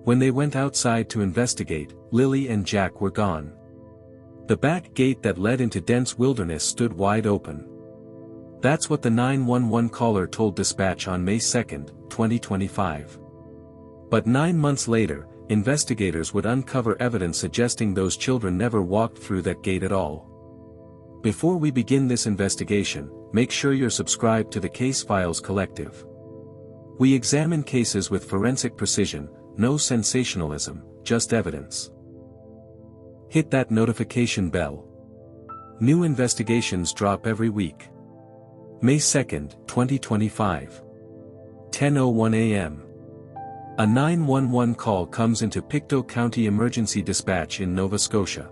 When they went outside to investigate, Lily and Jack were gone. The back gate that led into dense wilderness stood wide open. That's what the 911 caller told dispatch on May 2, 2025. But 9 months later, investigators would uncover evidence suggesting those children never walked through that gate at all. Before we begin this investigation, make sure you're subscribed to the Case Files Collective. We examine cases with forensic precision, no sensationalism, just evidence. Hit that notification bell. New investigations drop every week. May 2, 2025. 10:01 a.m. A 911 call comes into Pictou County Emergency Dispatch in Nova Scotia.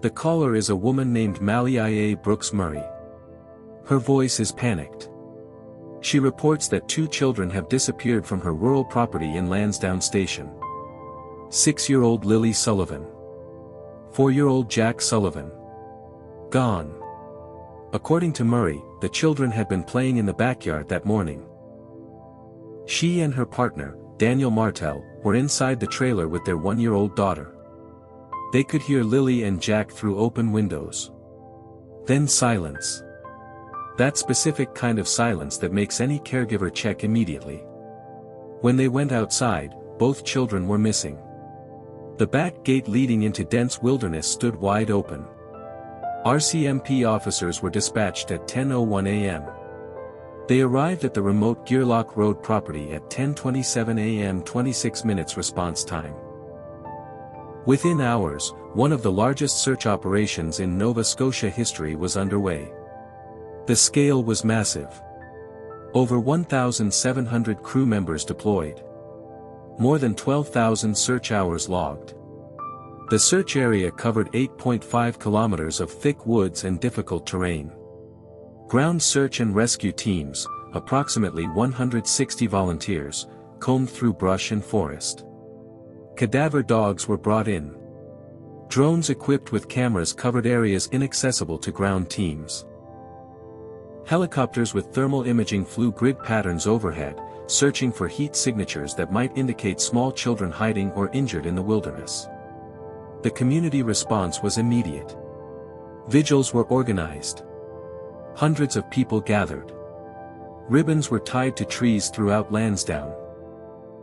The caller is a woman named Malia Brooks Murray. Her voice is panicked. She reports that 2 children have disappeared from her rural property in Lansdowne Station. 6-year-old Lily Sullivan. 4-year-old Jack Sullivan. Gone. According to Murray, the children had been playing in the backyard that morning. She and her partner, Daniel Martell, were inside the trailer with their 1-year-old daughter. They could hear Lily and Jack through open windows. Then silence. That specific kind of silence that makes any caregiver check immediately. When they went outside, both children were missing. The back gate leading into dense wilderness stood wide open. RCMP officers were dispatched at 10:01 a.m. They arrived at the remote Gearlock Road property at 10:27 a.m. 26 minutes response time. Within hours, one of the largest search operations in Nova Scotia history was underway. The scale was massive. Over 1,700 crew members deployed. More than 12,000 search hours logged. The search area covered 8.5 kilometers of thick woods and difficult terrain. Ground search and rescue teams, approximately 160 volunteers, combed through brush and forest. Cadaver dogs were brought in. Drones equipped with cameras covered areas inaccessible to ground teams. Helicopters with thermal imaging flew grid patterns overhead, searching for heat signatures that might indicate small children hiding or injured in the wilderness. The community response was immediate. Vigils were organized. Hundreds of people gathered. Ribbons were tied to trees throughout Lansdowne.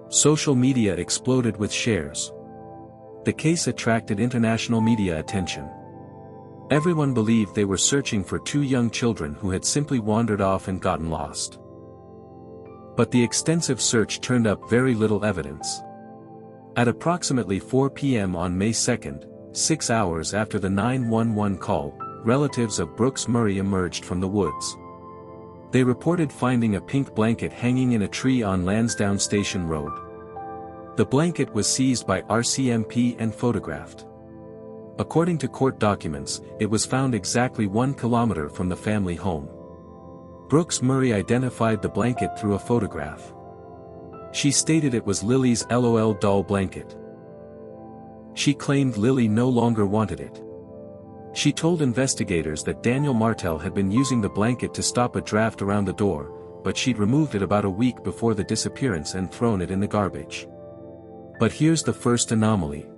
Social media exploded with shares. The case attracted international media attention. Everyone believed they were searching for 2 young children who had simply wandered off and gotten lost. But the extensive search turned up very little evidence. At approximately 4 p.m. on May 2, 6 hours after the 911 call, relatives of Brooks Murray emerged from the woods. They reported finding a pink blanket hanging in a tree on Lansdowne Station Road. The blanket was seized by RCMP and photographed. According to court documents, it was found exactly 1 kilometer from the family home. Brooks Murray identified the blanket through a photograph. She stated it was Lily's LOL doll blanket. She claimed Lily no longer wanted it. She told investigators that Daniel Martell had been using the blanket to stop a draft around the door, but she'd removed it about a week before the disappearance and thrown it in the garbage. But here's the first anomaly.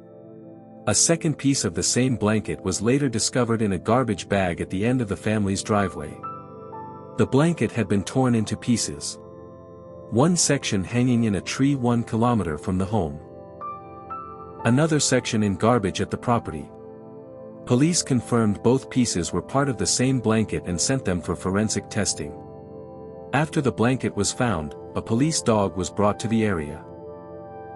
A second piece of the same blanket was later discovered in a garbage bag at the end of the family's driveway. The blanket had been torn into pieces. One section hanging in a tree 1 kilometer from the home. Another section in garbage at the property. Police confirmed both pieces were part of the same blanket and sent them for forensic testing. After the blanket was found, a police dog was brought to the area.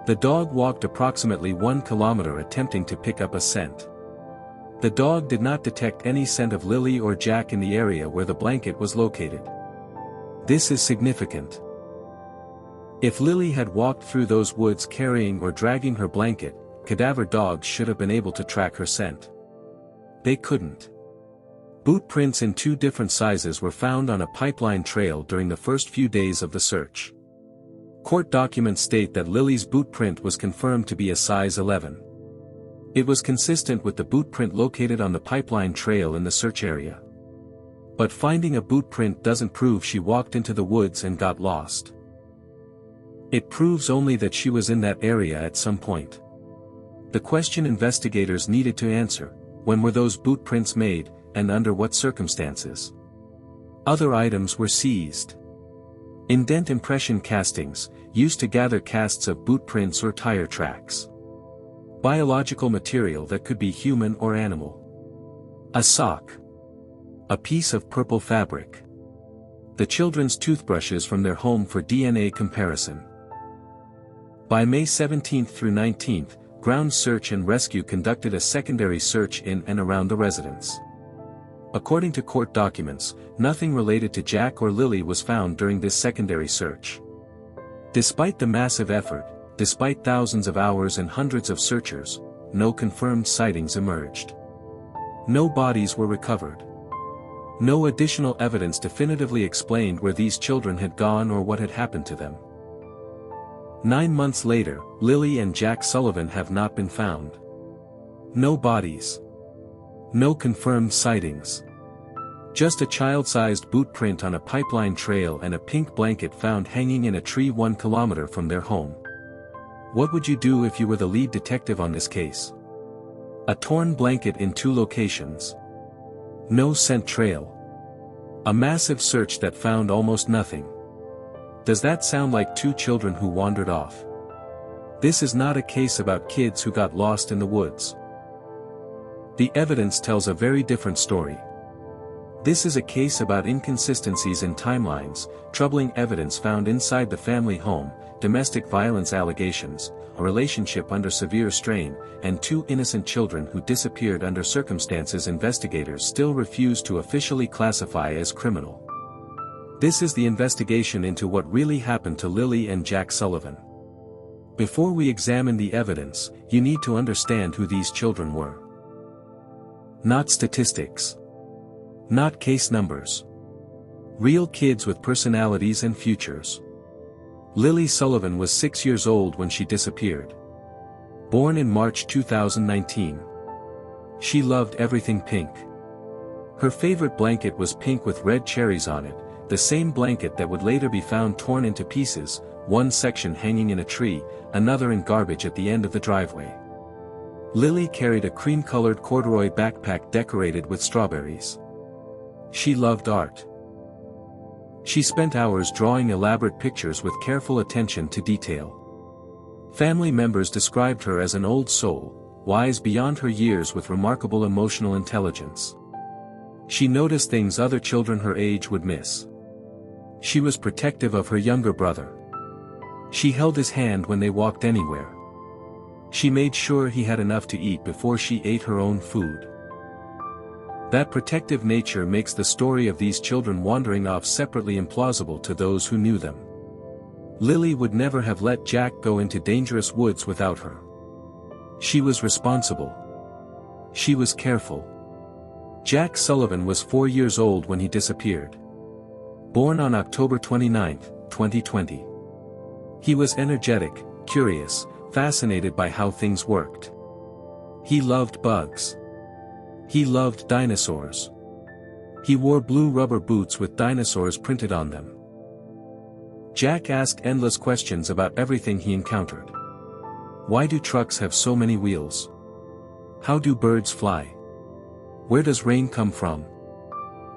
The dog walked approximately 1 kilometer attempting to pick up a scent. The dog did not detect any scent of Lily or Jack in the area where the blanket was located. This is significant. If Lily had walked through those woods carrying or dragging her blanket, cadaver dogs should have been able to track her scent. They couldn't. Boot prints in 2 different sizes were found on a pipeline trail during the first few days of the search. Court documents state that Lily's boot print was confirmed to be a size 11. It was consistent with the boot print located on the pipeline trail in the search area. But finding a boot print doesn't prove she walked into the woods and got lost. It proves only that she was in that area at some point. The question investigators needed to answer: when were those boot prints made, and under what circumstances? Other items were seized. Indent impression castings, used to gather casts of boot prints or tire tracks. Biological material that could be human or animal. A sock. A piece of purple fabric. The children's toothbrushes from their home for DNA comparison. By May 17 through 19, Ground Search and Rescue conducted a secondary search in and around the residence. According to court documents, nothing related to Jack or Lily was found during this secondary search. Despite the massive effort, despite thousands of hours and hundreds of searchers, no confirmed sightings emerged. No bodies were recovered. No additional evidence definitively explained where these children had gone or what had happened to them. 9 months later, Lily and Jack Sullivan have not been found. No bodies. No confirmed sightings. Just a child-sized boot print on a pipeline trail and a pink blanket found hanging in a tree 1 kilometer from their home. What would you do if you were the lead detective on this case? A torn blanket in 2 locations. No scent trail. A massive search that found almost nothing. Does that sound like 2 children who wandered off? This is not a case about kids who got lost in the woods. The evidence tells a very different story. This is a case about inconsistencies in timelines, troubling evidence found inside the family home, domestic violence allegations, a relationship under severe strain, and 2 innocent children who disappeared under circumstances investigators still refuse to officially classify as criminal. This is the investigation into what really happened to Lily and Jack Sullivan. Before we examine the evidence, you need to understand who these children were. Not statistics. Not case numbers. Real kids with personalities and futures. Lily Sullivan was 6 years old when she disappeared. Born in March 2019. She loved everything pink. Her favorite blanket was pink with red cherries on it, the same blanket that would later be found torn into pieces, one section hanging in a tree, another in garbage at the end of the driveway. Lily carried a cream-colored corduroy backpack decorated with strawberries. She loved art. She spent hours drawing elaborate pictures with careful attention to detail. Family members described her as an old soul, wise beyond her years with remarkable emotional intelligence. She noticed things other children her age would miss. She was protective of her younger brother. She held his hand when they walked anywhere. She made sure he had enough to eat before she ate her own food. That protective nature makes the story of these children wandering off separately implausible to those who knew them. Lily would never have let Jack go into dangerous woods without her. She was responsible. She was careful. Jack Sullivan was 4 years old when he disappeared. Born on October 29, 2020. He was energetic, curious, fascinated by how things worked. He loved bugs. He loved dinosaurs. He wore blue rubber boots with dinosaurs printed on them. Jack asked endless questions about everything he encountered. Why do trucks have so many wheels? How do birds fly? Where does rain come from?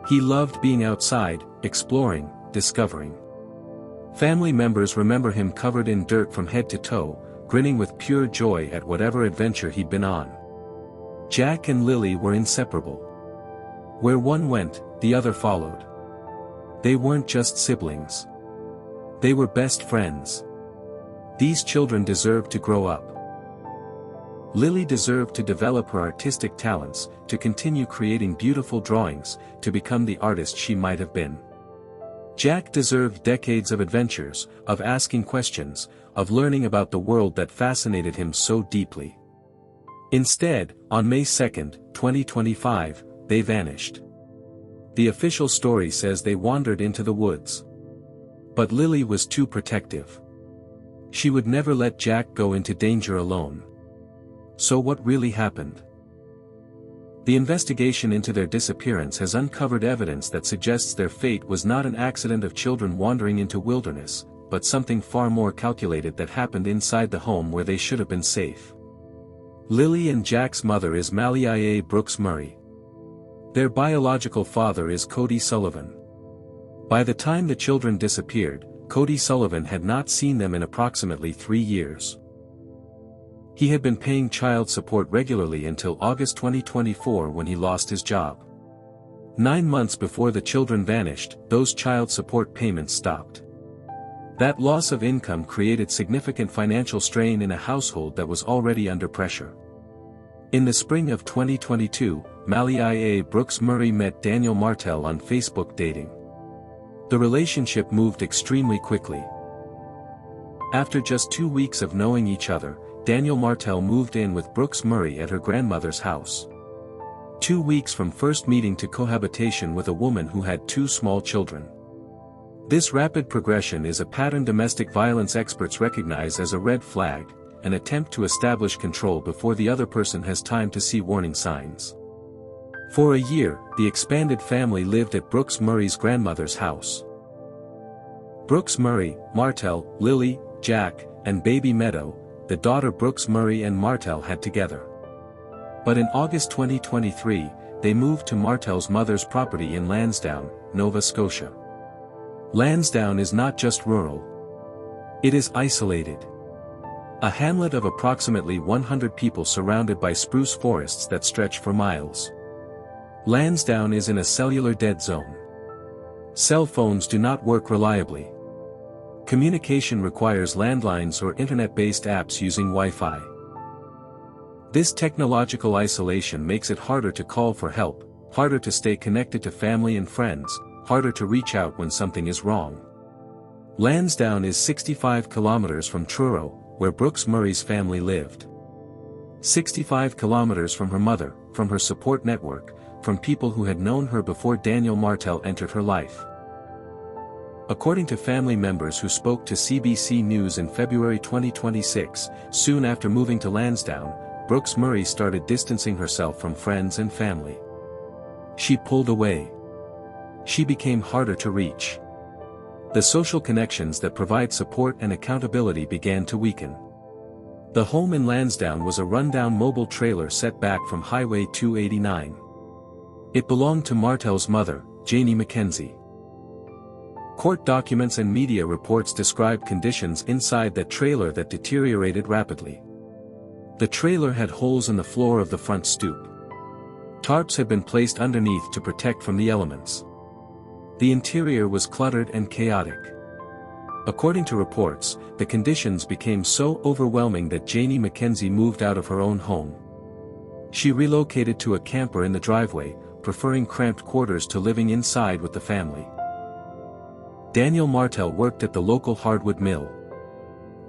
He loved being outside, exploring, discovering. Family members remember him covered in dirt from head to toe, grinning with pure joy at whatever adventure he'd been on. Jack and Lily were inseparable. Where one went, the other followed. They weren't just siblings. They were best friends. These children deserved to grow up. Lily deserved to develop her artistic talents, to continue creating beautiful drawings, to become the artist she might have been. Jack deserved decades of adventures, of asking questions, of learning about the world that fascinated him so deeply. Instead, on May 2, 2025, they vanished. The official story says they wandered into the woods. But Lily was too protective. She would never let Jack go into danger alone. So what really happened? The investigation into their disappearance has uncovered evidence that suggests their fate was not an accident of children wandering into wilderness, but something far more calculated that happened inside the home where they should have been safe. Lily and Jack's mother is Malia Brooks Murray. Their biological father is Cody Sullivan. By the time the children disappeared, Cody Sullivan had not seen them in approximately 3 years. He had been paying child support regularly until August 2024 when he lost his job. 9 months before the children vanished, those child support payments stopped. That loss of income created significant financial strain in a household that was already under pressure. In the spring of 2022, Malia Brooks Murray met Daniel Martell on Facebook dating. The relationship moved extremely quickly. After just 2 weeks of knowing each other, Daniel Martell moved in with Brooks Murray at her grandmother's house. 2 weeks from first meeting to cohabitation with a woman who had 2 small children. This rapid progression is a pattern domestic violence experts recognize as a red flag, an attempt to establish control before the other person has time to see warning signs. For a year, the expanded family lived at Brooks Murray's grandmother's house. Brooks Murray, Martell, Lily, Jack, and baby Meadow, the daughter Brooks Murray and Martell had together. But in August 2023, they moved to Martell's mother's property in Lansdowne, Nova Scotia. Lansdowne is not just rural. It is isolated. A hamlet of approximately 100 people surrounded by spruce forests that stretch for miles. Lansdowne is in a cellular dead zone. Cell phones do not work reliably. Communication requires landlines or internet-based apps using Wi-Fi. This technological isolation makes it harder to call for help, harder to stay connected to family and friends, harder to reach out when something is wrong. Lansdowne is 65 kilometers from Truro, where Brooks Murray's family lived. 65 kilometers from her mother, from her support network, from people who had known her before Daniel Martell entered her life. According to family members who spoke to CBC News in February 2026, soon after moving to Lansdowne, Brooks Murray started distancing herself from friends and family. She pulled away. She became harder to reach. The social connections that provide support and accountability began to weaken. The home in Lansdowne was a rundown mobile trailer set back from Highway 289. It belonged to Martell's mother, Janie Mackenzie. Court documents and media reports described conditions inside that trailer that deteriorated rapidly. The trailer had holes in the floor of the front stoop. Tarps had been placed underneath to protect from the elements. The interior was cluttered and chaotic. According to reports, the conditions became so overwhelming that Janie Mackenzie moved out of her own home. She relocated to a camper in the driveway, preferring cramped quarters to living inside with the family. Daniel Martell worked at the local hardwood mill.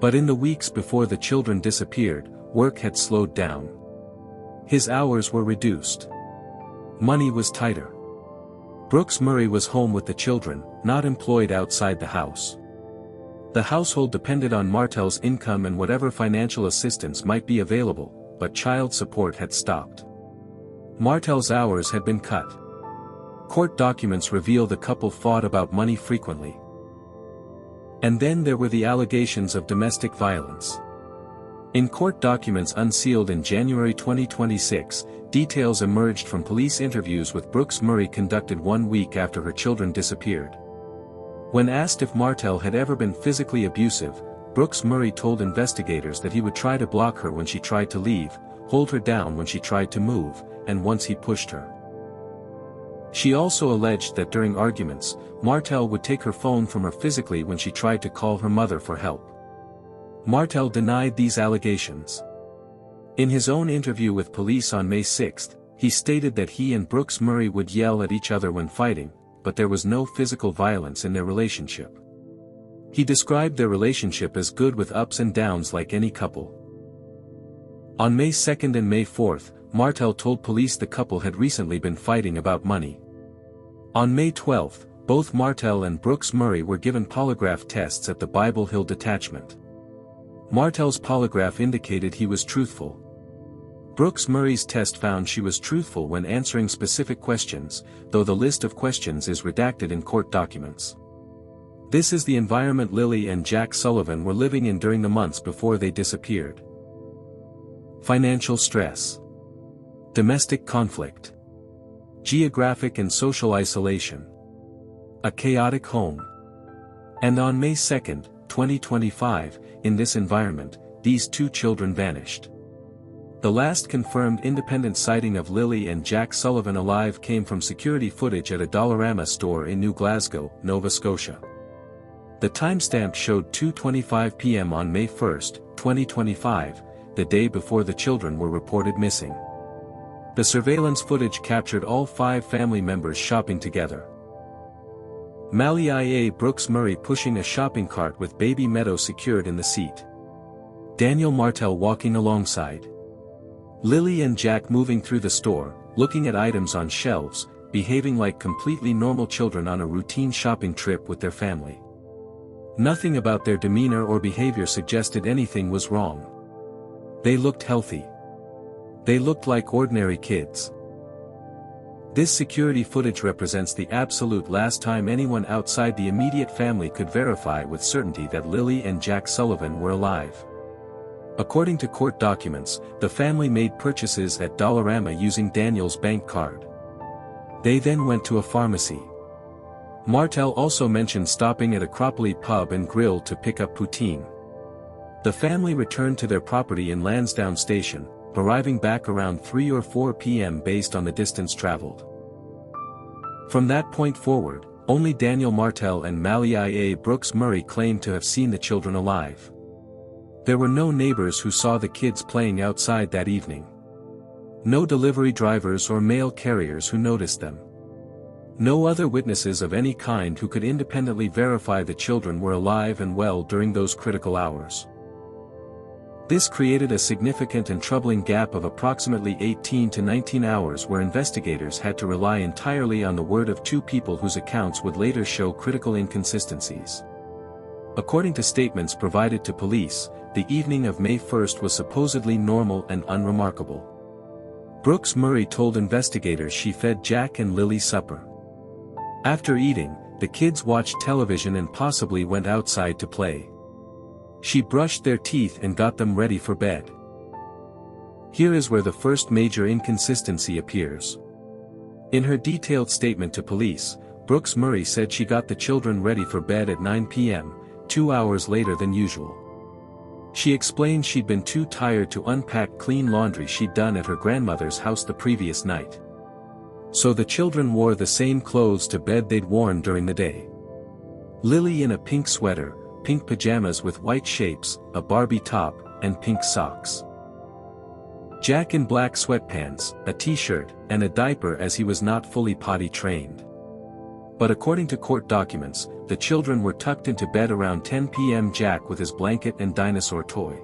But in the weeks before the children disappeared, work had slowed down. His hours were reduced. Money was tighter. Brooks Murray was home with the children, not employed outside the house. The household depended on Martell's income and whatever financial assistance might be available, but child support had stopped. Martell's hours had been cut. Court documents reveal the couple fought about money frequently. And then there were the allegations of domestic violence. In court documents unsealed in January 2026, details emerged from police interviews with Brooks Murray conducted 1 week after her children disappeared. When asked if Martell had ever been physically abusive, Brooks Murray told investigators that he would try to block her when she tried to leave, hold her down when she tried to move, and once he pushed her. She also alleged that during arguments, Martell would take her phone from her physically when she tried to call her mother for help. Martell denied these allegations. In his own interview with police on May 6, he stated that he and Brooks Murray would yell at each other when fighting, but there was no physical violence in their relationship. He described their relationship as good with ups and downs like any couple. On May 2 and May 4, Martell told police the couple had recently been fighting about money. On May 12, both Martell and Brooks Murray were given polygraph tests at the Bible Hill detachment. Martell's polygraph indicated he was truthful. Brooks Murray's test found she was truthful when answering specific questions, though the list of questions is redacted in court documents. This is the environment Lily and Jack Sullivan were living in during the months before they disappeared. Financial stress. Domestic conflict. Geographic and social isolation. A chaotic home. And on May 2, 2025, in this environment, these two children vanished. The last confirmed independent sighting of Lily and Jack Sullivan alive came from security footage at a Dollarama store in New Glasgow, Nova Scotia. The timestamp showed 2:25 p.m. on May 1, 2025, the day before the children were reported missing. The surveillance footage captured all 5 family members shopping together. Malia Brooks Murray pushing a shopping cart with baby Meadow secured in the seat. Daniel Martell walking alongside. Lily and Jack moving through the store, looking at items on shelves, behaving like completely normal children on a routine shopping trip with their family. Nothing about their demeanor or behavior suggested anything was wrong. They looked healthy. They looked like ordinary kids. This security footage represents the absolute last time anyone outside the immediate family could verify with certainty that Lily and Jack Sullivan were alive. According to court documents, the family made purchases at Dollarama using Daniel's bank card. They then went to a pharmacy. Martell also mentioned stopping at a Acropolis pub and grill to pick up poutine. The family returned to their property in Lansdowne Station, arriving back around 3 or 4 p.m. based on the distance traveled. From that point forward, only Daniel Martell and Malia Brooks Murray claimed to have seen the children alive. There were no neighbors who saw the kids playing outside that evening. No delivery drivers or mail carriers who noticed them. No other witnesses of any kind who could independently verify the children were alive and well during those critical hours. This created a significant and troubling gap of approximately 18 to 19 hours where investigators had to rely entirely on the word of 2 people whose accounts would later show critical inconsistencies. According to statements provided to police, the evening of May 1 was supposedly normal and unremarkable. Brooks Murray told investigators she fed Jack and Lily supper. After eating, the kids watched television and possibly went outside to play. She brushed their teeth and got them ready for bed. Here is where the first major inconsistency appears. In her detailed statement to police, Brooks Murray said she got the children ready for bed at 9 p.m., 2 hours later than usual. She explained she'd been too tired to unpack clean laundry she'd done at her grandmother's house the previous night. So the children wore the same clothes to bed they'd worn during the day. Lily in a pink sweater, pink pajamas with white shapes, a Barbie top, and pink socks. Jack in black sweatpants, a t-shirt, and a diaper as he was not fully potty trained. But according to court documents, the children were tucked into bed around 10 p.m. Jack with his blanket and dinosaur toy.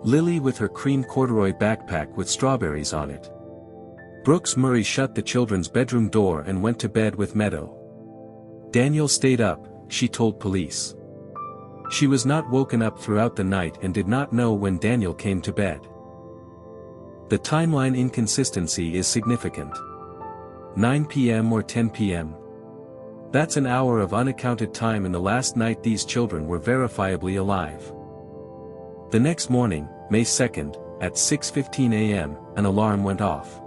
Lily with her cream corduroy backpack with strawberries on it. Brooks Murray shut the children's bedroom door and went to bed with Meadow. Daniel stayed up, she told police. She was not woken up throughout the night and did not know when Daniel came to bed. The timeline inconsistency is significant. 9 p.m. or 10 p.m. That's an hour of unaccounted time in the last night these children were verifiably alive. The next morning, May 2nd, at 6:15 a.m., an alarm went off.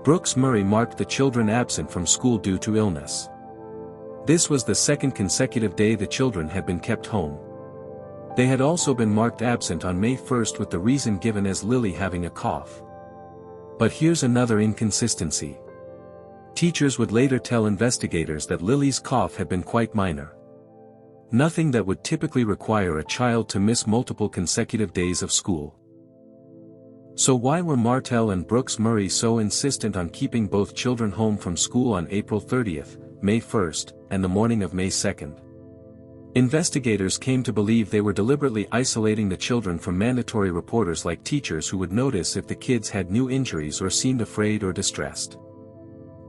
Brooks Murray marked the children absent from school due to illness. This was the second consecutive day the children had been kept home. They had also been marked absent on May 1st with the reason given as Lily having a cough. But here's another inconsistency. Teachers would later tell investigators that Lily's cough had been quite minor. Nothing that would typically require a child to miss multiple consecutive days of school. So why were Martell and Brooks Murray so insistent on keeping both children home from school on April 30th, May 1st, and the morning of May 2nd? Investigators came to believe they were deliberately isolating the children from mandatory reporters like teachers who would notice if the kids had new injuries or seemed afraid or distressed.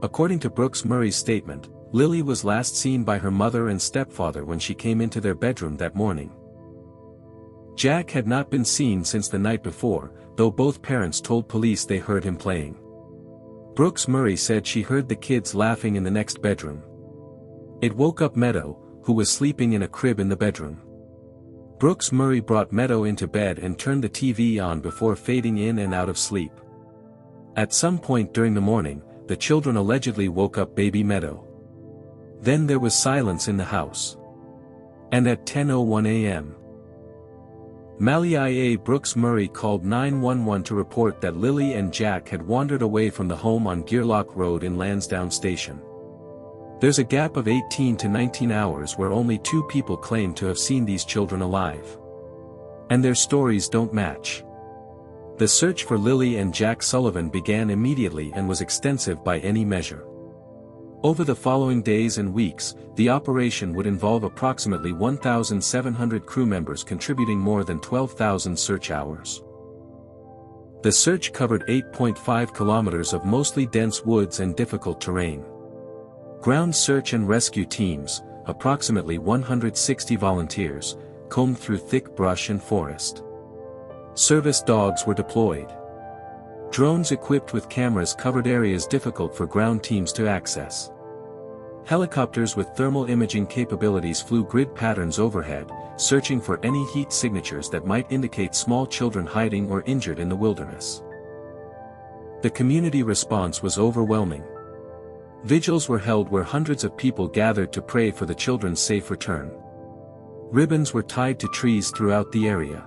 According to Brooks Murray's statement, Lily was last seen by her mother and stepfather when she came into their bedroom that morning. Jack had not been seen since the night before, though both parents told police they heard him playing. Brooks Murray said she heard the kids laughing in the next bedroom. It woke up Meadow, who was sleeping in a crib in the bedroom. Brooks Murray brought Meadow into bed and turned the TV on before fading in and out of sleep. At some point during the morning, the children allegedly woke up baby Meadow. Then there was silence in the house. And at 10:01 a.m. Malia Brooks Murray called 911 to report that Lily and Jack had wandered away from the home on Gearlock Road in Lansdowne Station. There's a gap of 18 to 19 hours where only 2 people claim to have seen these children alive. And their stories don't match. The search for Lily and Jack Sullivan began immediately and was extensive by any measure. Over the following days and weeks, the operation would involve approximately 1,700 crew members contributing more than 12,000 search hours. The search covered 8.5 kilometers of mostly dense woods and difficult terrain. Ground search and rescue teams, approximately 160 volunteers, combed through thick brush and forest. Service dogs were deployed. Drones equipped with cameras covered areas difficult for ground teams to access. Helicopters with thermal imaging capabilities flew grid patterns overhead, searching for any heat signatures that might indicate small children hiding or injured in the wilderness. The community response was overwhelming. Vigils were held where hundreds of people gathered to pray for the children's safe return. Ribbons were tied to trees throughout the area.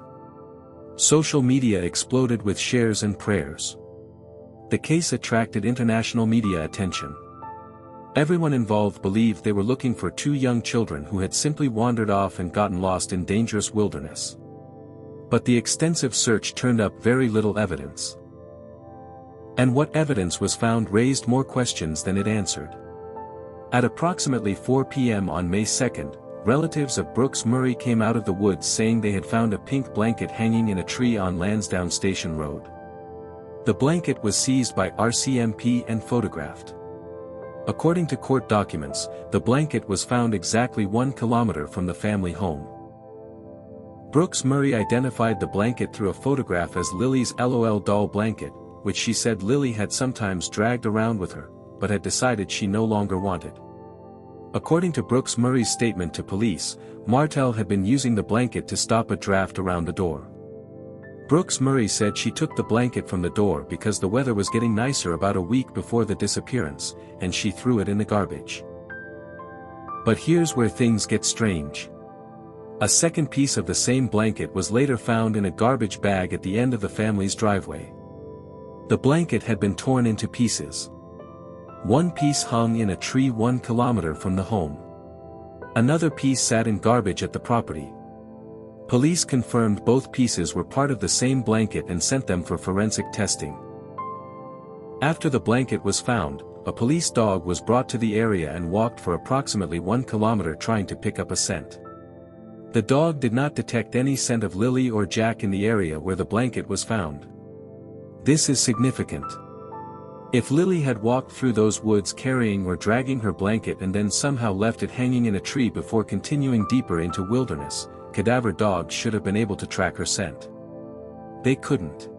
Social media exploded with shares and prayers. The case attracted international media attention. Everyone involved believed they were looking for 2 young children who had simply wandered off and gotten lost in dangerous wilderness. But the extensive search turned up very little evidence. And what evidence was found raised more questions than it answered. At approximately 4 p.m. on May 2nd, relatives of Brooks Murray came out of the woods saying they had found a pink blanket hanging in a tree on Lansdowne Station Road. The blanket was seized by RCMP and photographed. According to court documents, the blanket was found exactly 1 kilometer from the family home. Brooks Murray identified the blanket through a photograph as Lily's LOL doll blanket, which she said Lily had sometimes dragged around with her, but had decided she no longer wanted. According to Brooks Murray's statement to police, Martell had been using the blanket to stop a draft around the door. Brooks Murray said she took the blanket from the door because the weather was getting nicer about a week before the disappearance, and she threw it in the garbage. But here's where things get strange. A second piece of the same blanket was later found in a garbage bag at the end of the family's driveway. The blanket had been torn into pieces. One piece hung in a tree 1 kilometer from the home. Another piece sat in garbage at the property. Police confirmed both pieces were part of the same blanket and sent them for forensic testing. After the blanket was found, a police dog was brought to the area and walked for approximately 1 kilometer trying to pick up a scent. The dog did not detect any scent of Lily or Jack in the area where the blanket was found. This is significant. If Lily had walked through those woods carrying or dragging her blanket and then somehow left it hanging in a tree before continuing deeper into wilderness, Cadaver dogs should have been able to track her scent. They couldn't.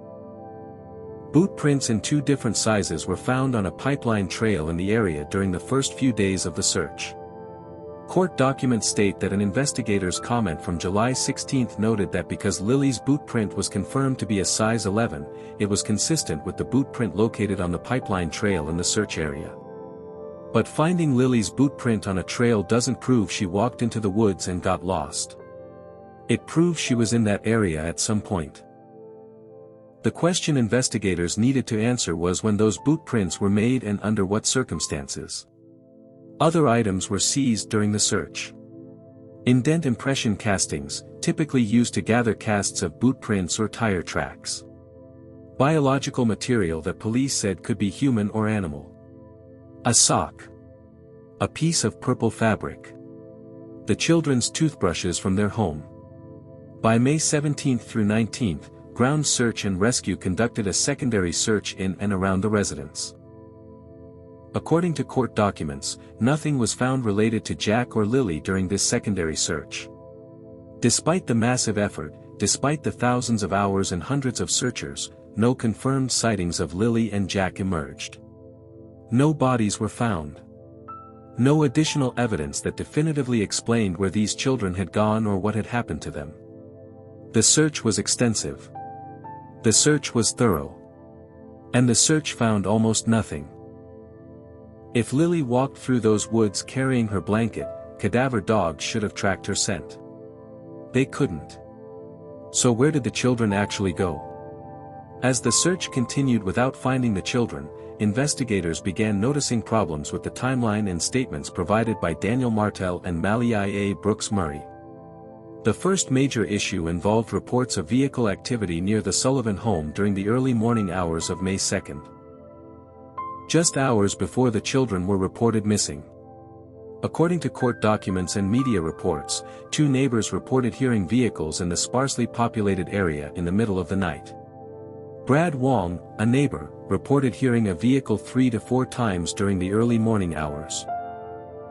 Boot prints in 2 different sizes were found on a pipeline trail in the area during the first few days of the search. Court documents state that an investigator's comment from July 16 noted that because Lily's boot print was confirmed to be a size 11, it was consistent with the boot print located on the pipeline trail in the search area. But finding Lily's boot print on a trail doesn't prove she walked into the woods and got lost. It proves she was in that area at some point. The question investigators needed to answer was when those boot prints were made and under what circumstances. Other items were seized during the search. Indent impression castings, typically used to gather casts of boot prints or tire tracks. Biological material that police said could be human or animal. A sock. A piece of purple fabric. The children's toothbrushes from their home. By May 17 through 19, ground search and rescue conducted a secondary search in and around the residence. According to court documents, nothing was found related to Jack or Lily during this secondary search. Despite the massive effort, despite the thousands of hours and hundreds of searchers, no confirmed sightings of Lily and Jack emerged. No bodies were found. No additional evidence that definitively explained where these children had gone or what had happened to them. The search was extensive. The search was thorough. And the search found almost nothing. If Lily walked through those woods carrying her blanket, cadaver dogs should have tracked her scent. They couldn't. So where did the children actually go? As the search continued without finding the children, investigators began noticing problems with the timeline and statements provided by Daniel Martell and Mallory Brooks Murray. The first major issue involved reports of vehicle activity near the Sullivan home during the early morning hours of May 2. Just hours before the children were reported missing. According to court documents and media reports, 2 neighbors reported hearing vehicles in the sparsely populated area in the middle of the night. Brad Wong, a neighbor, reported hearing a vehicle 3 to 4 times during the early morning hours.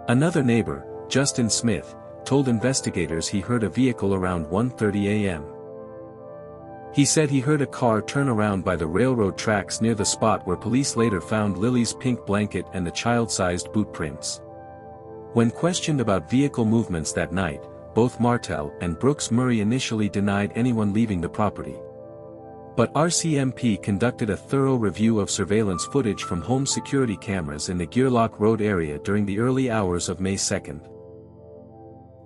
Another neighbor, Justin Smith, told investigators he heard a vehicle around 1:30 a.m. He said he heard a car turn around by the railroad tracks near the spot where police later found Lily's pink blanket and the child-sized boot prints. When questioned about vehicle movements that night, both Martell and Brooks Murray initially denied anyone leaving the property. But RCMP conducted a thorough review of surveillance footage from home security cameras in the Gearlock Road area during the early hours of May 2.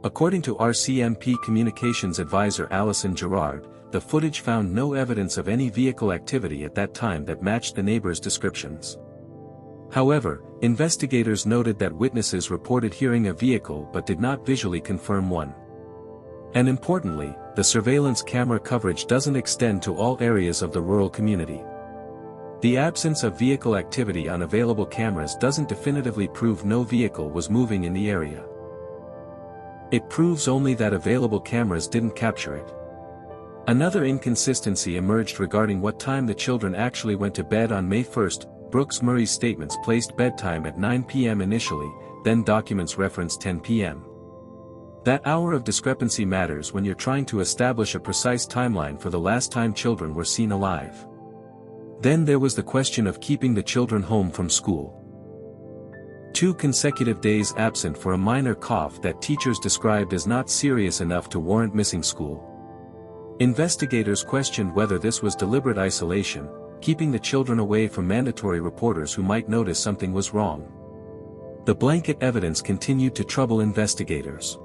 According to RCMP Communications Advisor Alison Gerard, the footage found no evidence of any vehicle activity at that time that matched the neighbors' descriptions. However, investigators noted that witnesses reported hearing a vehicle but did not visually confirm one. And importantly, the surveillance camera coverage doesn't extend to all areas of the rural community. The absence of vehicle activity on available cameras doesn't definitively prove no vehicle was moving in the area. It proves only that available cameras didn't capture it. Another inconsistency emerged regarding what time the children actually went to bed on May 1. Brooks Murray's statements placed bedtime at 9 p.m. initially, then documents referenced 10 p.m. That hour of discrepancy matters when you're trying to establish a precise timeline for the last time children were seen alive. Then there was the question of keeping the children home from school. 2 consecutive days absent for a minor cough that teachers described as not serious enough to warrant missing school. Investigators questioned whether this was deliberate isolation, keeping the children away from mandatory reporters who might notice something was wrong. The blanket evidence continued to trouble investigators.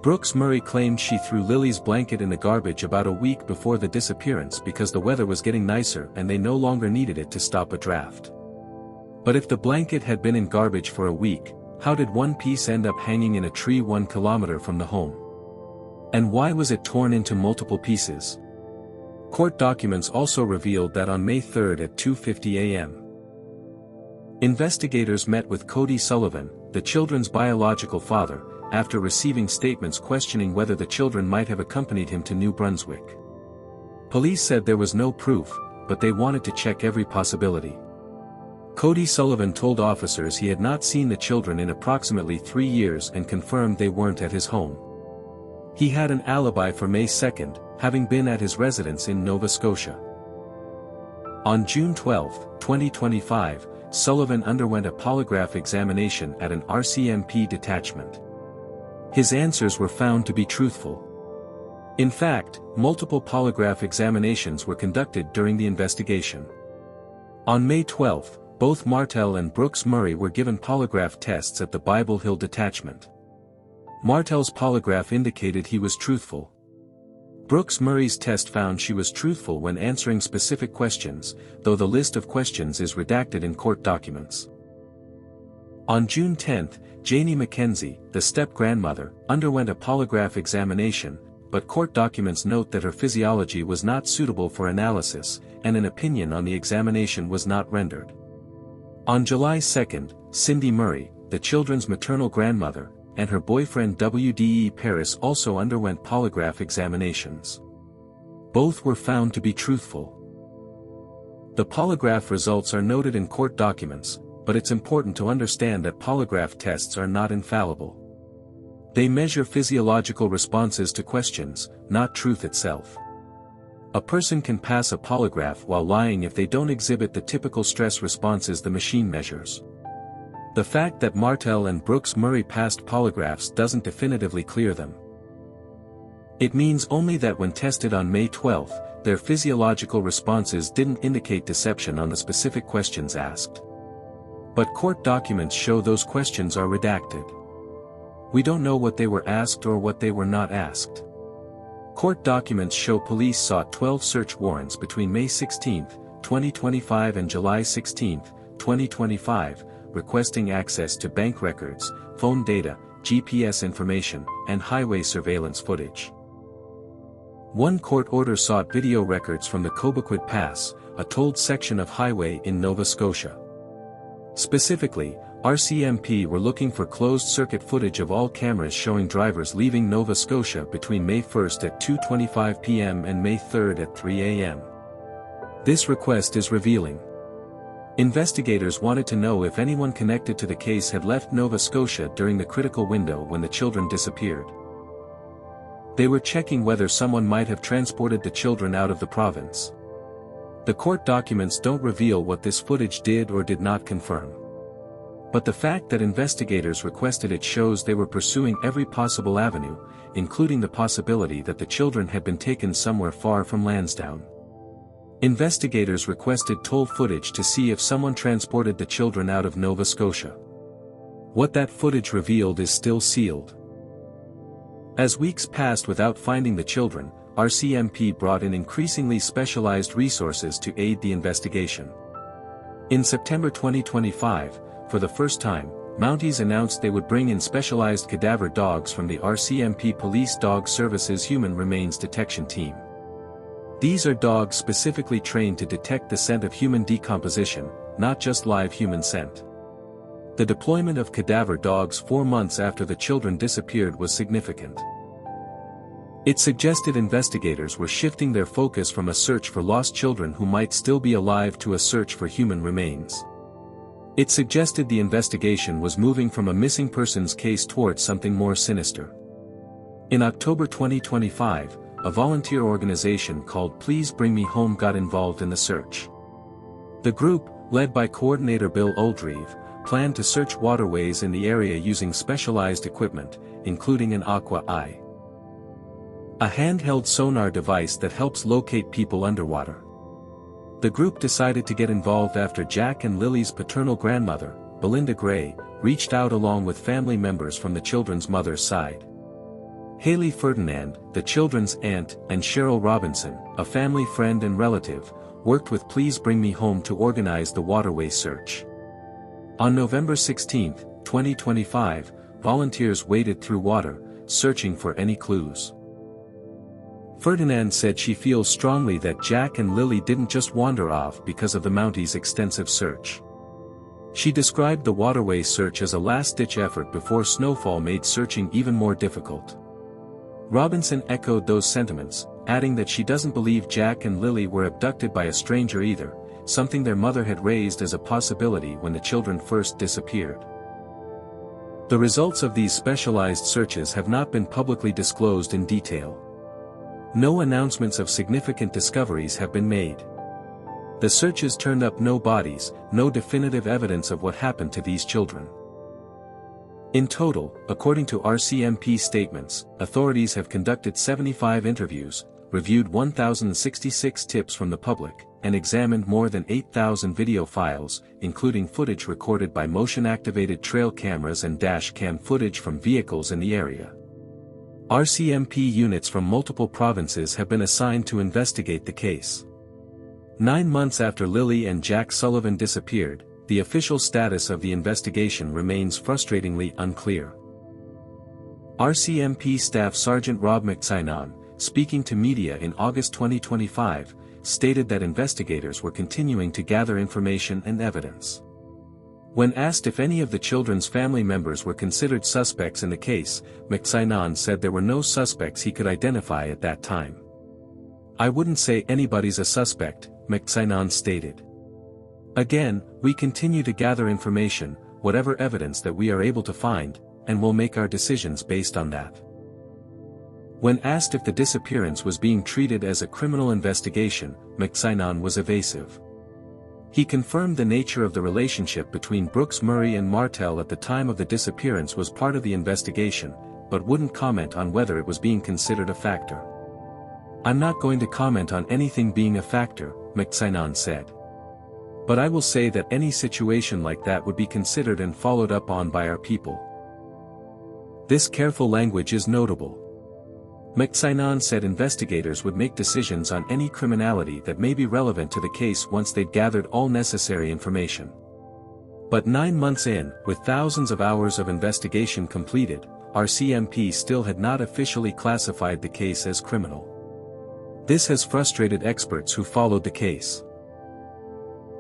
Brooks Murray claimed she threw Lily's blanket in the garbage about a week before the disappearance because the weather was getting nicer and they no longer needed it to stop a draft. But if the blanket had been in garbage for a week, how did one piece end up hanging in a tree 1 kilometer from the home? And why was it torn into multiple pieces? Court documents also revealed that on May 3 at 2:50 a.m. investigators met with Cody Sullivan, the children's biological father, after receiving statements questioning whether the children might have accompanied him to New Brunswick. Police said there was no proof, but they wanted to check every possibility. Cody Sullivan told officers he had not seen the children in approximately 3 years and confirmed they weren't at his home. He had an alibi for May 2, having been at his residence in Nova Scotia. On June 12, 2025, Sullivan underwent a polygraph examination at an RCMP detachment. His answers were found to be truthful. In fact, multiple polygraph examinations were conducted during the investigation. On May 12, both Martell and Brooks Murray were given polygraph tests at the Bible Hill detachment. Martell's polygraph indicated he was truthful. Brooks Murray's test found she was truthful when answering specific questions, though the list of questions is redacted in court documents. On June 10, Janie Mackenzie, the step-grandmother, underwent a polygraph examination, but court documents note that her physiology was not suitable for analysis, and an opinion on the examination was not rendered. On July 2, Cindy Murray, the children's maternal grandmother, and her boyfriend W.D.E. Paris also underwent polygraph examinations. Both were found to be truthful. The polygraph results are noted in court documents, but it's important to understand that polygraph tests are not infallible. They measure physiological responses to questions, not truth itself. A person can pass a polygraph while lying if they don't exhibit the typical stress responses the machine measures. The fact that Martell and Brooks Murray passed polygraphs doesn't definitively clear them. It means only that when tested on May 12, their physiological responses didn't indicate deception on the specific questions asked. But court documents show those questions are redacted. We don't know what they were asked or what they were not asked. Court documents show police sought 12 search warrants between May 16, 2025 and July 16, 2025, requesting access to bank records, phone data, GPS information, and highway surveillance footage. One court order sought video records from the Cobequid Pass, a tolled section of highway in Nova Scotia. Specifically, RCMP were looking for closed-circuit footage of all cameras showing drivers leaving Nova Scotia between May 1 at 2:25 p.m. and May 3 at 3 a.m. This request is revealing. Investigators wanted to know if anyone connected to the case had left Nova Scotia during the critical window when the children disappeared. They were checking whether someone might have transported the children out of the province. The court documents don't reveal what this footage did or did not confirm. But the fact that investigators requested it shows they were pursuing every possible avenue, including the possibility that the children had been taken somewhere far from Lansdowne. Investigators requested toll footage to see if someone transported the children out of Nova Scotia. What that footage revealed is still sealed. As weeks passed without finding the children, RCMP brought in increasingly specialized resources to aid the investigation. In September 2025, for the first time, Mounties announced they would bring in specialized cadaver dogs from the RCMP Police Dog Services Human Remains Detection Team. These are dogs specifically trained to detect the scent of human decomposition, not just live human scent. The deployment of cadaver dogs 4 months after the children disappeared was significant. It suggested investigators were shifting their focus from a search for lost children who might still be alive to a search for human remains. It suggested the investigation was moving from a missing persons case towards something more sinister. In October 2025, a volunteer organization called Please Bring Me Home got involved in the search. The group, led by coordinator Bill Oldreeve, planned to search waterways in the area using specialized equipment, including an aqua eye, a handheld sonar device that helps locate people underwater. The group decided to get involved after Jack and Lily's paternal grandmother, Belinda Gray, reached out along with family members from the children's mother's side. Haley Ferdinand, the children's aunt, and Cheryl Robinson, a family friend and relative, worked with Please Bring Me Home to organize the waterway search. On November 16, 2025, volunteers waded through water, searching for any clues. Ferdinand said she feels strongly that Jack and Lily didn't just wander off because of the Mounties' extensive search. She described the waterway search as a last-ditch effort before snowfall made searching even more difficult. Robinson echoed those sentiments, adding that she doesn't believe Jack and Lily were abducted by a stranger either, something their mother had raised as a possibility when the children first disappeared. The results of these specialized searches have not been publicly disclosed in detail. No announcements of significant discoveries have been made. The searches turned up no bodies, no definitive evidence of what happened to these children. In total, according to RCMP statements, authorities have conducted 75 interviews, reviewed 1,066 tips from the public, and examined more than 8,000 video files, including footage recorded by motion-activated trail cameras and dash cam footage from vehicles in the area. RCMP units from multiple provinces have been assigned to investigate the case. 9 months after Lily and Jack Sullivan disappeared, the official status of the investigation remains frustratingly unclear. RCMP Staff Sergeant Rob McSinon, speaking to media in August 2025, stated that investigators were continuing to gather information and evidence. When asked if any of the children's family members were considered suspects in the case, McSinon said there were no suspects he could identify at that time. "I wouldn't say anybody's a suspect," McSinon stated. "Again, we continue to gather information, whatever evidence that we are able to find, and we'll make our decisions based on that." When asked if the disappearance was being treated as a criminal investigation, McSinon was evasive. He confirmed the nature of the relationship between Brooks Murray and Martell at the time of the disappearance was part of the investigation, but wouldn't comment on whether it was being considered a factor. "I'm not going to comment on anything being a factor," McSinon said. "But I will say that any situation like that would be considered and followed up on by our people." This careful language is notable. McSinon said investigators would make decisions on any criminality that may be relevant to the case once they'd gathered all necessary information. But 9 months in, with thousands of hours of investigation completed, RCMP still had not officially classified the case as criminal. This has frustrated experts who followed the case.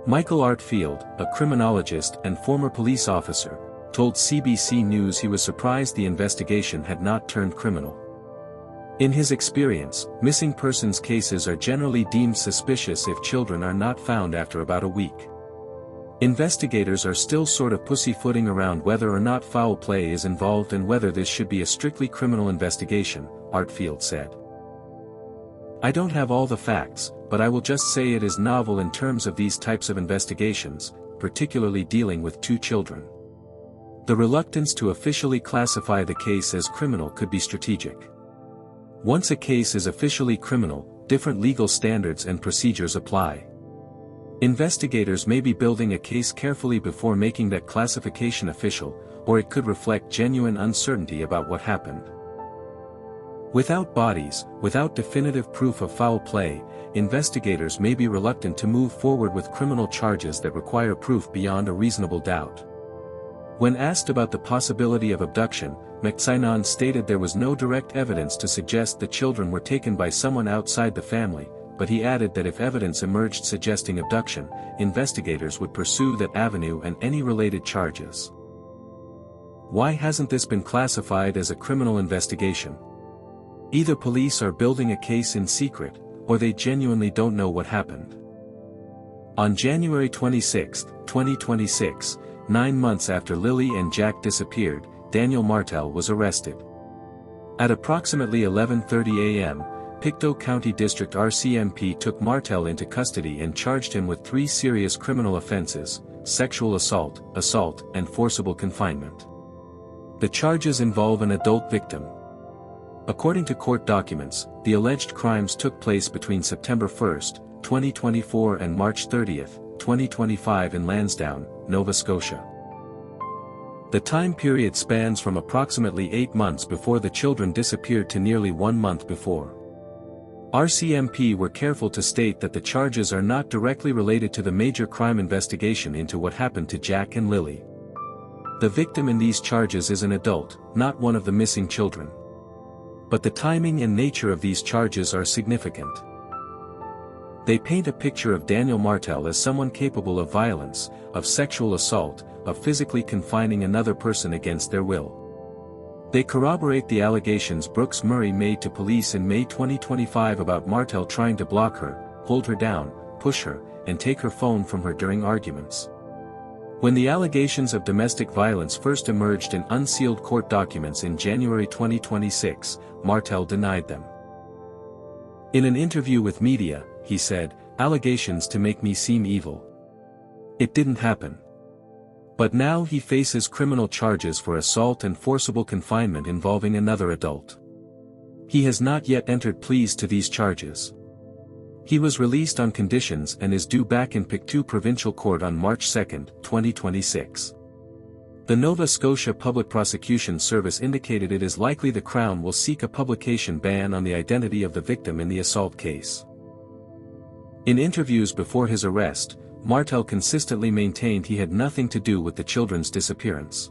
Michael Artfield, a criminologist and former police officer, told CBC News he was surprised the investigation had not turned criminal. In his experience, missing persons cases are generally deemed suspicious if children are not found after about a week. Investigators are still sort of pussyfooting around whether or not foul play is involved and whether this should be a strictly criminal investigation, Artfield said. "I don't have all the facts, but I will just say it is novel in terms of these types of investigations, particularly dealing with 2 children. The reluctance to officially classify the case as criminal could be strategic. Once a case is officially criminal, different legal standards and procedures apply. Investigators may be building a case carefully before making that classification official, or it could reflect genuine uncertainty about what happened. Without bodies, without definitive proof of foul play, investigators may be reluctant to move forward with criminal charges that require proof beyond a reasonable doubt." When asked about the possibility of abduction, McSinon stated there was no direct evidence to suggest the children were taken by someone outside the family, but he added that if evidence emerged suggesting abduction, investigators would pursue that avenue and any related charges. Why hasn't this been classified as a criminal investigation? Either police are building a case in secret, or they genuinely don't know what happened. On January 26, 2026, 9 months after Lily and Jack disappeared, Daniel Martell was arrested. At approximately 11:30 a.m., Pictou County District RCMP took Martell into custody and charged him with 3 serious criminal offenses: sexual assault, and forcible confinement. The charges involve an adult victim. According to court documents, the alleged crimes took place between September 1, 2024 and March 30, 2025 in Lansdowne, Nova Scotia. The time period spans from approximately 8 months before the children disappeared to nearly 1 month before. RCMP were careful to state that the charges are not directly related to the major crime investigation into what happened to Jack and Lily. The victim in these charges is an adult, not one of the missing children. But the timing and nature of these charges are significant. They paint a picture of Daniel Martell as someone capable of violence, of sexual assault, of physically confining another person against their will. They corroborate the allegations Brooks Murray made to police in May 2025 about Martell trying to block her, hold her down, push her, and take her phone from her during arguments. When the allegations of domestic violence first emerged in unsealed court documents in January 2026, Martell denied them. In an interview with media, he said, "Allegations to make me seem evil. It didn't happen." But now he faces criminal charges for assault and forcible confinement involving another adult. He has not yet entered pleas to these charges. He was released on conditions and is due back in Pictou Provincial Court on March 2, 2026. The Nova Scotia Public Prosecution Service indicated it is likely the Crown will seek a publication ban on the identity of the victim in the assault case. In interviews before his arrest, Martell consistently maintained he had nothing to do with the children's disappearance.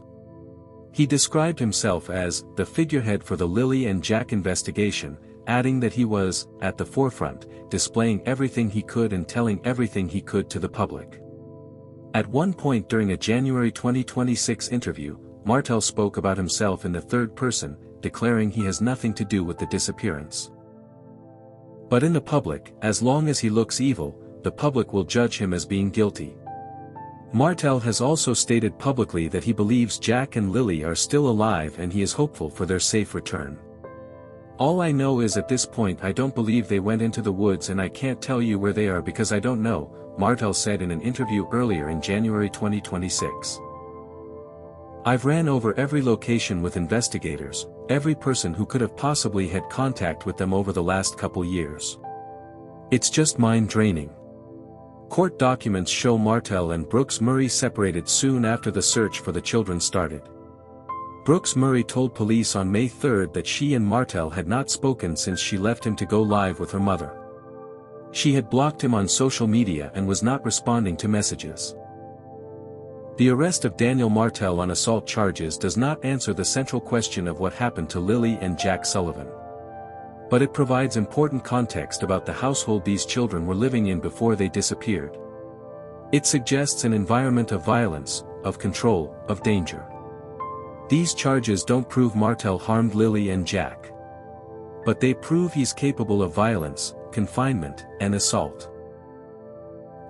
He described himself as the figurehead for the Lily and Jack investigation, adding that he was at the forefront, displaying everything he could and telling everything he could to the public. At one point during a January 2026 interview, Martell spoke about himself in the third person, declaring he has nothing to do with the disappearance. But in the public, as long as he looks evil, the public will judge him as being guilty. Martell has also stated publicly that he believes Jack and Lily are still alive and he is hopeful for their safe return. "All I know is at this point I don't believe they went into the woods and I can't tell you where they are because I don't know," Martell said in an interview earlier in January 2026. "I've ran over every location with investigators, every person who could have possibly had contact with them over the last couple years. It's just mind-draining." Court documents show Martell and Brooks Murray separated soon after the search for the children started. Brooks Murray told police on May 3 that she and Martell had not spoken since she left him to go live with her mother. She had blocked him on social media and was not responding to messages. The arrest of Daniel Martell on assault charges does not answer the central question of what happened to Lily and Jack Sullivan. But it provides important context about the household these children were living in before they disappeared. It suggests an environment of violence, of control, of danger. These charges don't prove Martell harmed Lily and Jack. But they prove he's capable of violence, confinement, and assault.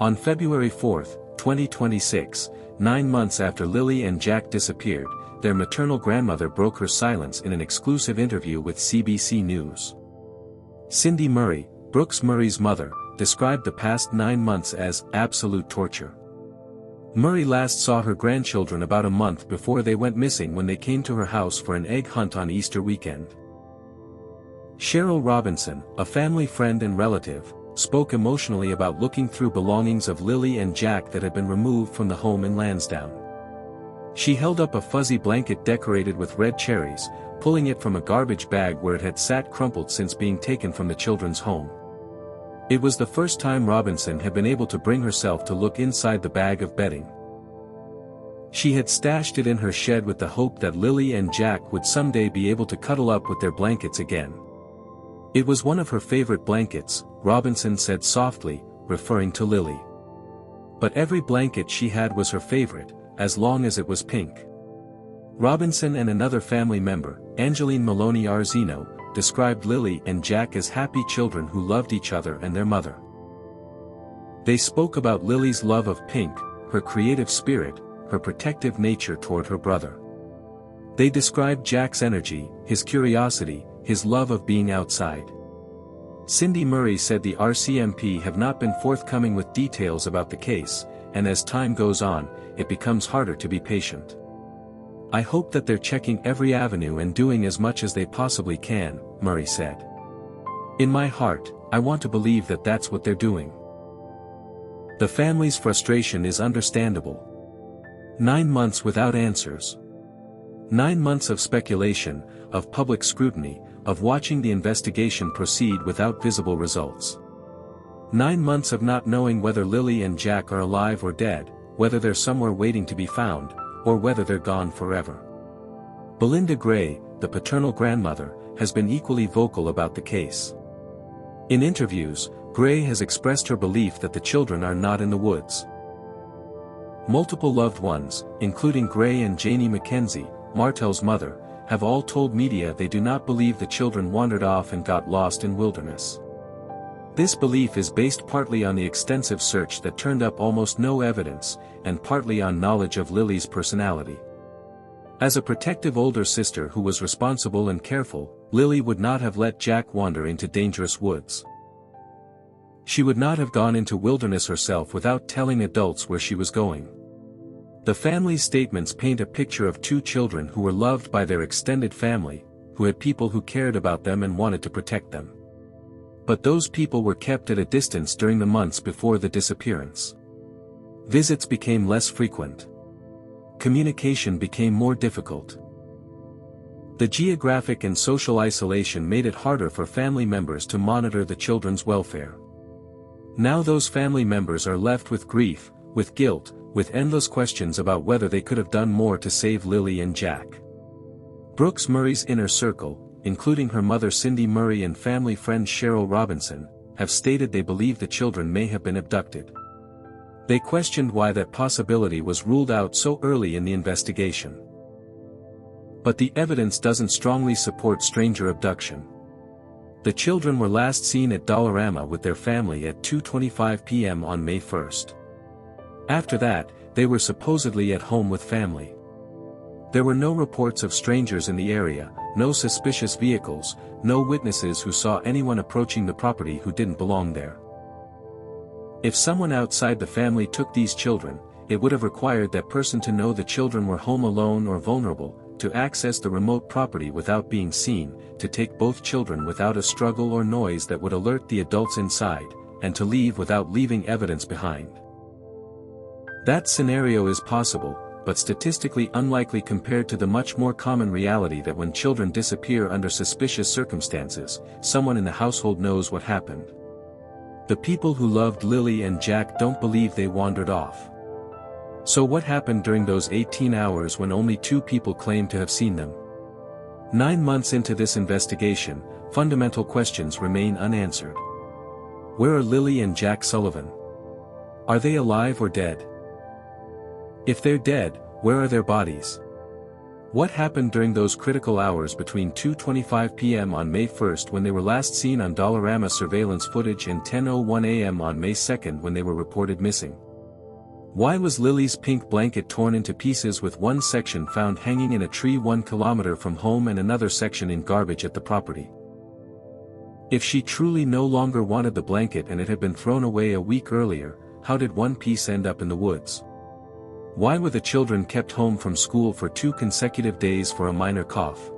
On February 4, 2026, 9 months after Lily and Jack disappeared, their maternal grandmother broke her silence in an exclusive interview with CBC News. Cindy Murray, Brooks Murray's mother, described the past 9 months as absolute torture. Murray last saw her grandchildren about a month before they went missing when they came to her house for an egg hunt on Easter weekend. Cheryl Robinson, a family friend and relative, spoke emotionally about looking through belongings of Lily and Jack that had been removed from the home in Lansdowne. She held up a fuzzy blanket decorated with red cherries, pulling it from a garbage bag where it had sat crumpled since being taken from the children's home. It was the first time Robinson had been able to bring herself to look inside the bag of bedding. She had stashed it in her shed with the hope that Lily and Jack would someday be able to cuddle up with their blankets again. It was one of her favorite blankets, Robinson said softly, referring to Lily. But every blanket she had was her favorite, as long as it was pink. Robinson and another family member, Angeline Maloney Arzino, described Lily and Jack as happy children who loved each other and their mother. They spoke about Lily's love of pink, her creative spirit, her protective nature toward her brother. They described Jack's energy, his curiosity, his love of being outside. Cindy Murray said the RCMP have not been forthcoming with details about the case, and as time goes on, it becomes harder to be patient. "I hope that they're checking every avenue and doing as much as they possibly can," Murray said. "In my heart, I want to believe that that's what they're doing." The family's frustration is understandable. 9 months without answers. 9 months of speculation, of public scrutiny, of watching the investigation proceed without visible results. 9 months of not knowing whether Lily and Jack are alive or dead, whether they're somewhere waiting to be found, or whether they're gone forever. Belinda Gray, the paternal grandmother, has been equally vocal about the case. In interviews, Gray has expressed her belief that the children are not in the woods. Multiple loved ones, including Gray and Janie McKenzie, Martell's mother, have all told media they do not believe the children wandered off and got lost in wilderness. This belief is based partly on the extensive search that turned up almost no evidence, and partly on knowledge of Lily's personality. As a protective older sister who was responsible and careful, Lily would not have let Jack wander into dangerous woods. She would not have gone into wilderness herself without telling adults where she was going. The family's statements paint a picture of 2 children who were loved by their extended family, who had people who cared about them and wanted to protect them. But those people were kept at a distance during the months before the disappearance. Visits became less frequent. Communication became more difficult. The geographic and social isolation made it harder for family members to monitor the children's welfare. Now those family members are left with grief, with guilt, with endless questions about whether they could have done more to save Lily and Jack. Brooks Murray's inner circle, including her mother Cindy Murray and family friend Cheryl Robinson, have stated they believe the children may have been abducted. They questioned why that possibility was ruled out so early in the investigation. But the evidence doesn't strongly support stranger abduction. The children were last seen at Dollarama with their family at 2:25 p.m. on May 1. After that, they were supposedly at home with family. There were no reports of strangers in the area, no suspicious vehicles, no witnesses who saw anyone approaching the property who didn't belong there. If someone outside the family took these children, it would have required that person to know the children were home alone or vulnerable, to access the remote property without being seen, to take both children without a struggle or noise that would alert the adults inside, and to leave without leaving evidence behind. That scenario is possible, but statistically unlikely compared to the much more common reality that when children disappear under suspicious circumstances, someone in the household knows what happened. The people who loved Lily and Jack don't believe they wandered off. So what happened during those 18 hours when only 2 people claim to have seen them? 9 months into this investigation, fundamental questions remain unanswered. Where are Lily and Jack Sullivan? Are they alive or dead? If they're dead, where are their bodies? What happened during those critical hours between 2:25 p.m. on May 1st when they were last seen on Dollarama surveillance footage and 10:01 a.m. on May 2nd when they were reported missing? Why was Lily's pink blanket torn into pieces with one section found hanging in a tree 1 kilometer from home and another section in garbage at the property? If she truly no longer wanted the blanket and it had been thrown away a week earlier, how did one piece end up in the woods? Why were the children kept home from school for 2 consecutive days for a minor cough?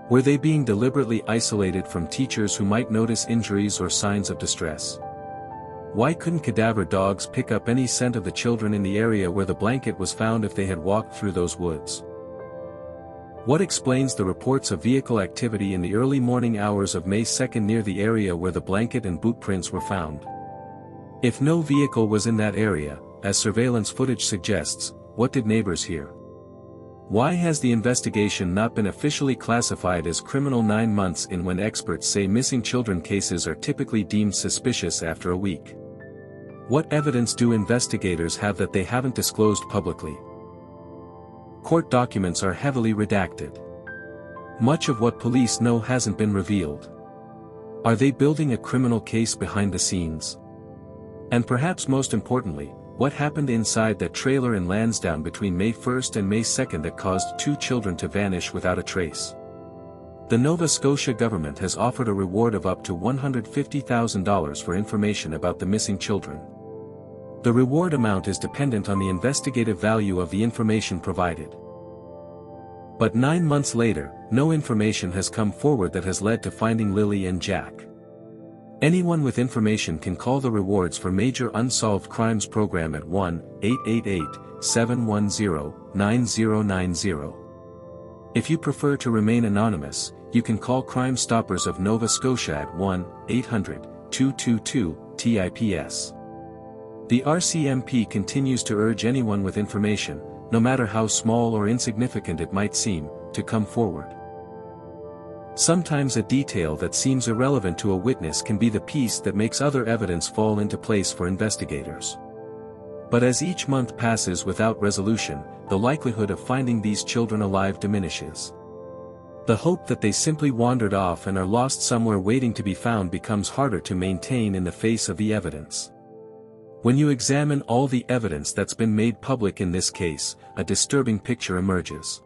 Were they being deliberately isolated from teachers who might notice injuries or signs of distress? Why couldn't cadaver dogs pick up any scent of the children in the area where the blanket was found if they had walked through those woods? What explains the reports of vehicle activity in the early morning hours of May 2nd near the area where the blanket and boot prints were found? If no vehicle was in that area, as surveillance footage suggests, what did neighbors hear? Why has the investigation not been officially classified as criminal 9 months in when experts say missing children cases are typically deemed suspicious after a week? What evidence do investigators have that they haven't disclosed publicly? Court documents are heavily redacted. Much of what police know hasn't been revealed. Are they building a criminal case behind the scenes? And perhaps most importantly, what happened inside that trailer in Lansdowne between May 1st and May 2nd that caused 2 children to vanish without a trace? The Nova Scotia government has offered a reward of up to $150,000 for information about the missing children. The reward amount is dependent on the investigative value of the information provided. But 9 months later, no information has come forward that has led to finding Lily and Jack. Anyone with information can call the Rewards for Major Unsolved Crimes program at 1-888-710-9090. If you prefer to remain anonymous, you can call Crime Stoppers of Nova Scotia at 1-800-222-TIPS. The RCMP continues to urge anyone with information, no matter how small or insignificant it might seem, to come forward. Sometimes a detail that seems irrelevant to a witness can be the piece that makes other evidence fall into place for investigators. But as each month passes without resolution, the likelihood of finding these children alive diminishes. The hope that they simply wandered off and are lost somewhere waiting to be found becomes harder to maintain in the face of the evidence. When you examine all the evidence that's been made public in this case, a disturbing picture emerges.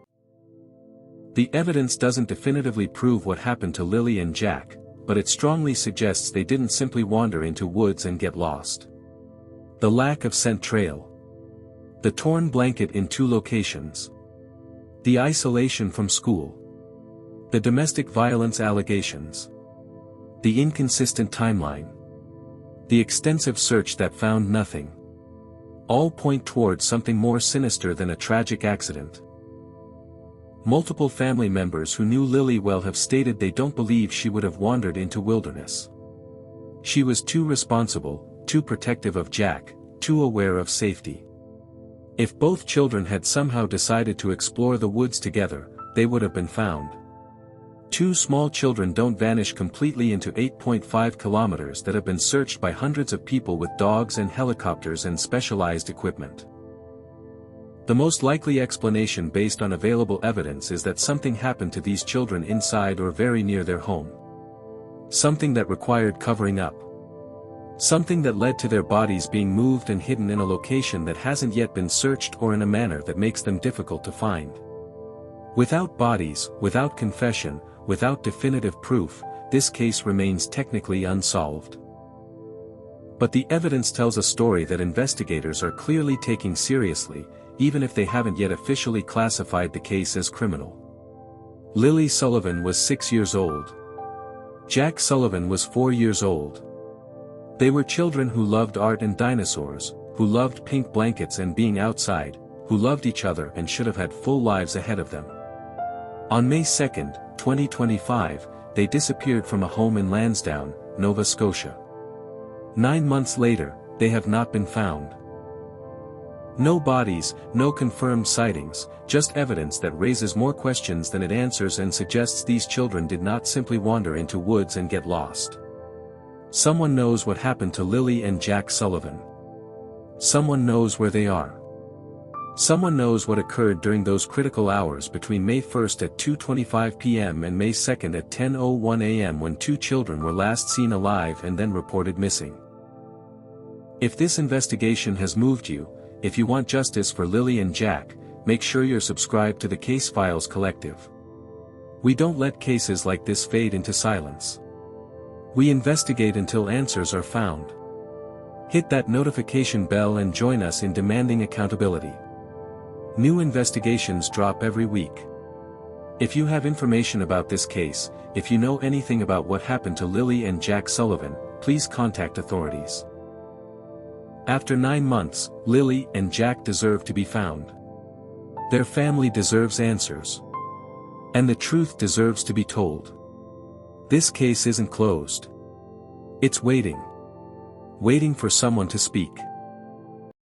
The evidence doesn't definitively prove what happened to Lily and Jack, but it strongly suggests they didn't simply wander into woods and get lost. The lack of scent trail. The torn blanket in 2 locations. The isolation from school. The domestic violence allegations. The inconsistent timeline. The extensive search that found nothing. All point towards something more sinister than a tragic accident. Multiple family members who knew Lily well have stated they don't believe she would have wandered into wilderness. She was too responsible, too protective of Jack, too aware of safety. If both children had somehow decided to explore the woods together, they would have been found. 2 small children don't vanish completely into 8.5 kilometers that have been searched by hundreds of people with dogs and helicopters and specialized equipment. The most likely explanation based on available evidence is that something happened to these children inside or very near their home. Something that required covering up. Something that led to their bodies being moved and hidden in a location that hasn't yet been searched or in a manner that makes them difficult to find. Without bodies, without confession, without definitive proof, this case remains technically unsolved. But the evidence tells a story that investigators are clearly taking seriously, even if they haven't yet officially classified the case as criminal. Lily Sullivan was 6 years old. Jack Sullivan was 4 years old. They were children who loved art and dinosaurs, who loved pink blankets and being outside, who loved each other and should have had full lives ahead of them. On May 2, 2025, they disappeared from a home in Lansdowne, Nova Scotia. 9 months later, they have not been found. No bodies, no confirmed sightings, just evidence that raises more questions than it answers and suggests these children did not simply wander into woods and get lost. Someone knows what happened to Lily and Jack Sullivan. Someone knows where they are. Someone knows what occurred during those critical hours between May 1 at 2:25 p.m. and May 2 at 10:01 a.m. when 2 children were last seen alive and then reported missing. If this investigation has moved you, if you want justice for Lily and Jack, make sure you're subscribed to the Case Files Collective. We don't let cases like this fade into silence. We investigate until answers are found. Hit that notification bell and join us in demanding accountability. New investigations drop every week. If you have information about this case, if you know anything about what happened to Lily and Jack Sullivan, please contact authorities. After 9 months, Lily and Jack deserve to be found. Their family deserves answers. And the truth deserves to be told. This case isn't closed. It's waiting. Waiting for someone to speak.